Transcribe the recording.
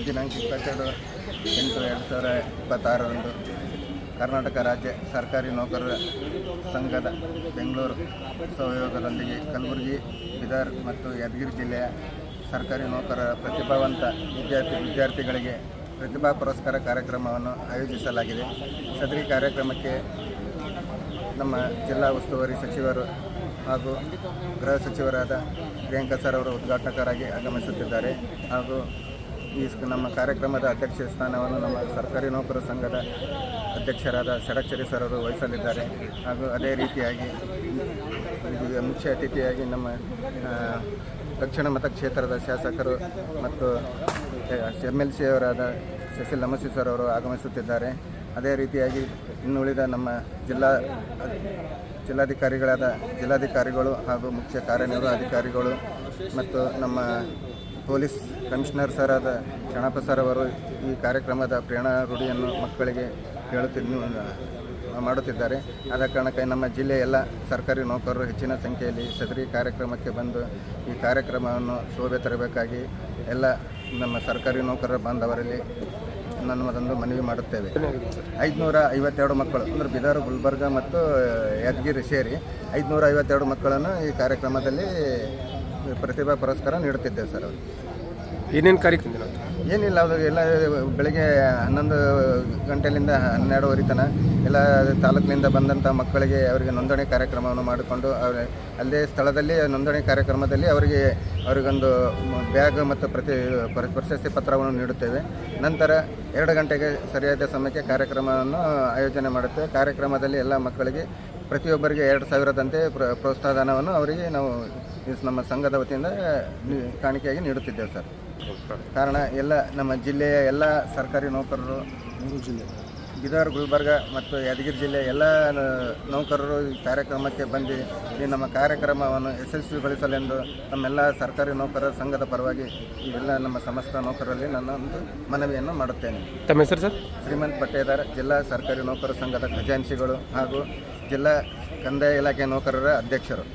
ದಿನಾಂಕ 22/8/2026 ಕರ್ನಾಟಕ ರಾಜ್ಯ ಸರ್ಕಾರಿ ನೌಕರರ ಸಂಘದ ಬೆಂಗಳೂರು ಸಹಯೋಗದೊಂದಿಗೆ ಕಲಬುರಗಿ, ಬೀದರ್ ಮತ್ತು ಯಾದಗಿರಿ ಜಿಲ್ಲೆಯ ಸರ್ಕಾರಿ ನೌಕರರ ಪ್ರತಿಭಾವಂತ ವಿದ್ಯಾರ್ಥಿಗಳಿಗೆ ಪ್ರತಿಭಾ ಪುರಸ್ಕಾರ ಕಾರ್ಯಕ್ರಮವನ್ನು ಆಯೋಜಿಸಲಾಗಿದೆ. ಸದರಿ ಕಾರ್ಯಕ್ರಮಕ್ಕೆ ನಮ್ಮ ಜಿಲ್ಲಾ ಉಸ್ತುವಾರಿ ಸಚಿವರು ಹಾಗೂ ಗೃಹ ಸಚಿವರಾದ ಪ್ರಿಯಾಂಕಾ ಸರ್ ಅವರು ಉದ್ಘಾಟಕರಾಗಿ ಆಗಮಿಸುತ್ತಿದ್ದಾರೆ. ಹಾಗೂ ಈ ನಮ್ಮ ಕಾರ್ಯಕ್ರಮದ ಅಧ್ಯಕ್ಷ ಸ್ಥಾನವನ್ನು ನಮ್ಮ ಸರ್ಕಾರಿ ನೌಕರರ ಸಂಘದ ಅಧ್ಯಕ್ಷರಾದ ಷಡಕ್ಷರಿ ಸರ್ ಅವರು ವಹಿಸಲಿದ್ದಾರೆ. ಹಾಗೂ ಅದೇ ರೀತಿಯಾಗಿ ಮುಖ್ಯ ಅತಿಥಿಯಾಗಿ ನಮ್ಮ ದಕ್ಷಿಣ ಮತಕ್ಷೇತ್ರದ ಶಾಸಕರು ಮತ್ತು MLC ಅವರಾದ ಸಸಿಲ್ ನಮಸಿ ಸರ್ ಅವರು ಆಗಮಿಸುತ್ತಿದ್ದಾರೆ. ಅದೇ ರೀತಿಯಾಗಿ ಇನ್ನುಳಿದ ನಮ್ಮ ಜಿಲ್ಲಾಧಿಕಾರಿಗಳು ಹಾಗೂ ಮುಖ್ಯ ಕಾರ್ಯನಿರ್ವಹಣಾಧಿಕಾರಿಗಳು ಮತ್ತು ನಮ್ಮ ಪೊಲೀಸ್ ಕಮಿಷನರ್ ಸರ್ ಆದ ಶರಣಪ್ಪ ಸರ್ ಅವರು ಈ ಕಾರ್ಯಕ್ರಮದ ಪ್ರೇರಣಾ ರೂಢಿಯನ್ನು ಮಕ್ಕಳಿಗೆ ಮಾಡುತ್ತಿದ್ದಾರೆ. ಆದ ಕಾರಣಕ್ಕೆ ನಮ್ಮ ಜಿಲ್ಲೆಯ ಎಲ್ಲ ಸರ್ಕಾರಿ ನೌಕರರು ಹೆಚ್ಚಿನ ಸಂಖ್ಯೆಯಲ್ಲಿ ಸದರಿ ಕಾರ್ಯಕ್ರಮಕ್ಕೆ ಬಂದು ಈ ಕಾರ್ಯಕ್ರಮವನ್ನು ಶೋಭೆ ತರಬೇಕಾಗಿ ಎಲ್ಲ ನಮ್ಮ ಸರ್ಕಾರಿ ನೌಕರರ ಬಾಂಧವರಲ್ಲಿ ನನ್ನದೊಂದು ಮನವಿ ಮಾಡುತ್ತೇವೆ. 552 ಮಕ್ಕಳು ಅಂದರೆ ಬೀದರ್, ಗುಲ್ಬರ್ಗ ಮತ್ತು ಯಾದಗಿರಿ ಸೇರಿ 552 ಮಕ್ಕಳನ್ನು ಈ ಕಾರ್ಯಕ್ರಮದಲ್ಲಿ ಪ್ರತಿಭಾ ಪುರಸ್ಕಾರ ನೀಡುತ್ತಿದ್ದೇವೆ ಸರ್. ಅವರು ಏನೇನು ಕಾರ್ಯಕ್ರಮ? ಏನಿಲ್ಲ, ಅದು ಎಲ್ಲ ಬೆಳಗ್ಗೆ 11 ಗಂಟೆಯಿಂದ 12:30 ತನಕ ಎಲ್ಲ ತಾಲೂಕಿನಿಂದ ಬಂದಂಥ ಮಕ್ಕಳಿಗೆ ಅವರಿಗೆ ನೋಂದಣಿ ಕಾರ್ಯಕ್ರಮವನ್ನು ಮಾಡಿಕೊಂಡು ಅಲ್ಲೇ ಸ್ಥಳದಲ್ಲಿ ನೋಂದಣಿ ಕಾರ್ಯಕ್ರಮದಲ್ಲಿ ಅವರಿಗೊಂದು ಬ್ಯಾಗ್ ಮತ್ತು ಪ್ರಶಸ್ತಿ ಪತ್ರವನ್ನು ನೀಡುತ್ತೇವೆ. ನಂತರ 2 ಗಂಟೆಗೆ ಸರಿಯಾದ ಸಮಯಕ್ಕೆ ಕಾರ್ಯಕ್ರಮವನ್ನು ಆಯೋಜನೆ ಮಾಡುತ್ತೇವೆ. ಕಾರ್ಯಕ್ರಮದಲ್ಲಿ ಎಲ್ಲ ಮಕ್ಕಳಿಗೆ ಪ್ರತಿಯೊಬ್ಬರಿಗೆ 2,000ದಂತೆ ಪ್ರೋತ್ಸಾಹಧನವನ್ನು ಅವರಿಗೆ ನಾವು ನಮ್ಮ ಸಂಘದ ವತಿಯಿಂದ ಕಾಣಿಕೆಯಾಗಿ ನೀಡುತ್ತಿದ್ದೇವೆ ಸರ್. ಕಾರಣ ಎಲ್ಲ ನಮ್ಮ ಜಿಲ್ಲೆಯ ಎಲ್ಲ ಸರ್ಕಾರಿ ನೌಕರರು, ಬೀದರ್, ಗುಲ್ಬರ್ಗ ಮತ್ತು ಯಾದಗಿರಿ ಜಿಲ್ಲೆಯ ಎಲ್ಲ ನೌಕರರು ಈ ಕಾರ್ಯಕ್ರಮಕ್ಕೆ ಬಂದು ಈ ನಮ್ಮ ಕಾರ್ಯಕ್ರಮವನ್ನು ಯಶಸ್ವಿಗೊಳಿಸಲೆಂದು ನಮ್ಮೆಲ್ಲ ಸರ್ಕಾರಿ ನೌಕರರ ಸಂಘದ ಪರವಾಗಿ ಇವೆಲ್ಲ ನಮ್ಮ ಸಮಸ್ತ ನೌಕರರಲ್ಲಿ ನನ್ನ ಒಂದು ಮನವಿಯನ್ನು ಮಾಡುತ್ತೇನೆ. ತಮ್ಮ ಹೆಸರು ಸರ್? ಶ್ರೀಮಂತ್ ಪಟ್ಟೇದಾರ್, ಜಿಲ್ಲಾ ಸರ್ಕಾರಿ ನೌಕರರ ಸಂಘದ ಖಜಾನ್ಸಿಗಳು ಹಾಗೂ ಜಿಲ್ಲಾ ಕಂದಾಯ ಇಲಾಖೆ ನೌಕರರ ಅಧ್ಯಕ್ಷರು.